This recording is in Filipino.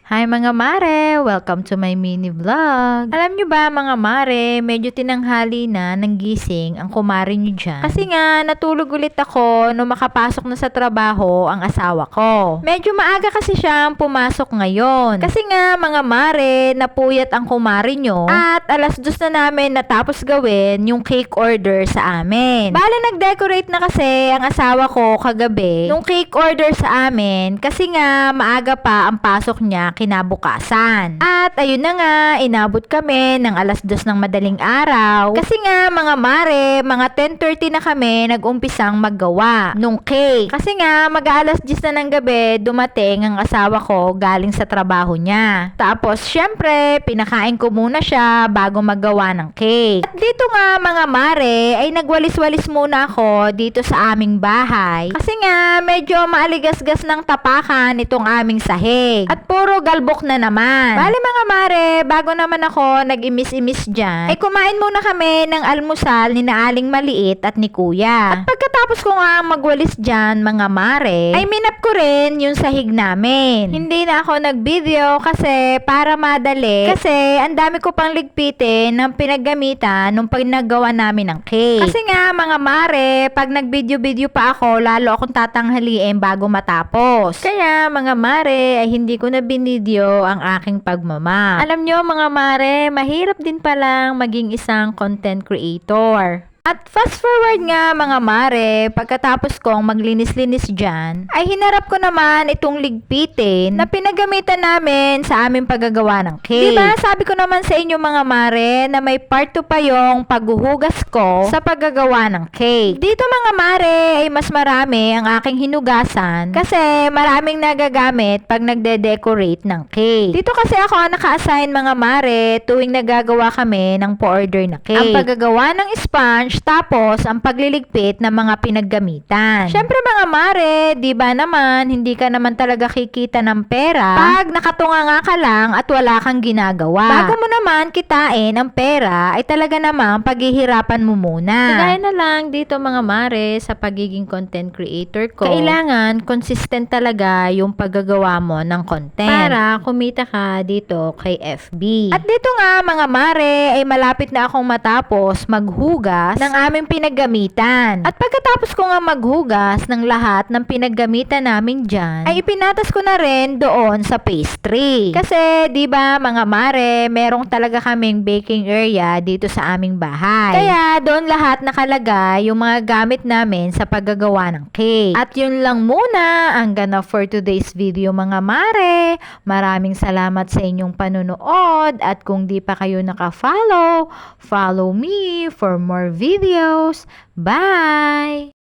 Hi mga mare! Welcome to my mini vlog. Alam nyo ba mga mare, medyo tinanghali na nang gising ang kumare nyo dyan. Kasi nga, natulog ulit ako nung makapasok na sa trabaho ang asawa ko. Medyo maaga kasi siyang pumasok ngayon. Kasi nga mga mare, napuyat ang kumare nyo at alas 2 na namin natapos gawin yung cake order sa amin. Bale nag-decorate na kasi ang asawa ko kagabi nung cake order sa amin kasi nga maaga pa ang pasok niya kinabukasan. At ayun na nga, inabot kami ng alas 2 ng madaling araw. Kasi nga mga mare, mga 10:30 na kami nag-umpisang maggawa nung cake. Kasi nga mag-aalas 10 na ng gabi dumating ang asawa ko galing sa trabaho niya. Tapos syempre, pinakain ko muna siya bago maggawa ng cake. At dito nga mga mare, ay nagwalis-walis muna ako dito sa aming bahay. Kasi nga medyo maaligasgas ng tapakan itong aming sahig. At puro galbok na naman. Bali mga mare, bago naman ako nag-imis-imis dyan, ay kumain muna kami ng almusal ni Naaling Maliit at ni Kuya. At pagkatapos ko nga magwalis dyan mga mare, ay minap ko rin yung sahig namin. Hindi na ako nag-video kasi para madali. Kasi ang dami ko pang ligpitin ng pinaggamitan nung pinaggawa namin ng cake. Kasi nga mga mare, pag nag-video-video pa ako, lalo akong tatanghaliin bago matapos. Kaya mga mare, ay hindi ko na binidyo ang aking pagmama. Alam nyo mga mare, mahirap din palang maging isang content creator. At fast forward nga mga mare, pagkatapos kong maglinis-linis dyan, ay hinarap ko naman itong ligpitin na pinagamitan namin sa aming paggagawa ng cake. Diba sabi ko naman sa inyo mga mare na may part 2 pa yung paghuhugas ko sa paggagawa ng cake. Dito mga mare ay mas marami ang aking hinugasan kasi maraming nagagamit pag nagde-decorate ng cake. Dito kasi ako naka-assign mga mare tuwing nagagawa kami ng pa-order na cake. Ang paggagawa ng sponge tapos ang pagliligpit ng mga pinaggamitan. Syempre mga mare, di ba naman, hindi ka naman talaga kikita ng pera pag nakatunganga ka lang at wala kang ginagawa. Bago mo naman kitain ang pera, ay talaga naman paghihirapan mo muna. Kagaya na lang dito mga mare sa pagiging content creator ko, kailangan consistent talaga yung paggagawa mo ng content para kumita ka dito kay FB. At dito nga mga mare, ay malapit na akong matapos maghugas ng aming pinaggamitan. At pagkatapos ko nga maghugas ng lahat ng pinaggamitan namin dyan, ay ipinatas ko na rin doon sa pastry. Kasi, di ba mga mare, merong talaga kaming baking area dito sa aming bahay. Kaya, doon lahat nakalagay yung mga gamit namin sa paggagawa ng cake. At yun lang muna ang gana for today's video mga mare. Maraming salamat sa inyong panunood at kung di pa kayo naka-follow, follow me for more videos. Bye!